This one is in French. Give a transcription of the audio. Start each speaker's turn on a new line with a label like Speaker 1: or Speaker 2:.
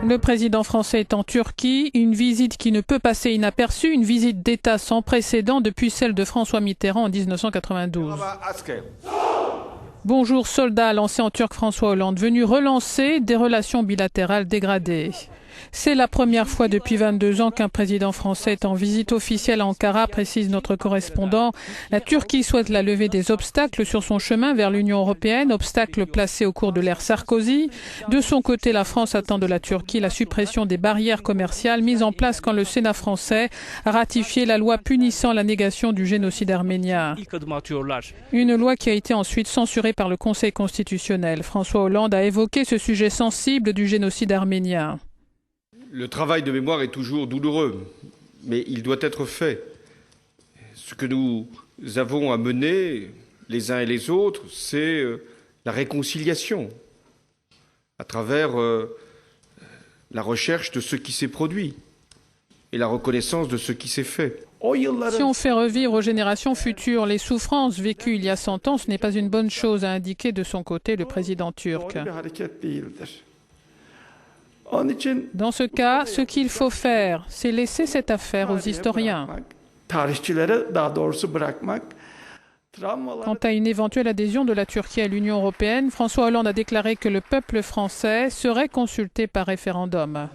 Speaker 1: Le président français est en Turquie, une visite qui ne peut passer inaperçue, une visite d'État sans précédent depuis celle de François Mitterrand en 1992. Bonjour soldats, lancé en turc François Hollande, venu relancer des relations bilatérales dégradées. C'est la première fois depuis 22 ans qu'un président français est en visite officielle à Ankara, précise notre correspondant. La Turquie souhaite la levée des obstacles sur son chemin vers l'Union européenne, obstacles placés au cours de l'ère Sarkozy. De son côté, la France attend de la Turquie la suppression des barrières commerciales mises en place quand le Sénat français a ratifié la loi punissant la négation du génocide arménien. Une loi qui a été ensuite censurée par le Conseil constitutionnel. François Hollande a évoqué ce sujet sensible du génocide arménien.
Speaker 2: Le travail de mémoire est toujours douloureux, mais il doit être fait. Ce que nous avons à mener, les uns et les autres, c'est la réconciliation, à travers la recherche de ce qui s'est produit et la reconnaissance de ce qui s'est fait.
Speaker 1: Si on fait revivre aux générations futures les souffrances vécues il y a 100 ans, ce n'est pas une bonne chose, a indiqué de son côté le président turc. Dans ce cas, ce qu'il faut faire, c'est laisser cette affaire aux historiens. Quant à une éventuelle adhésion de la Turquie à l'Union européenne, François Hollande a déclaré que le peuple français serait consulté par référendum.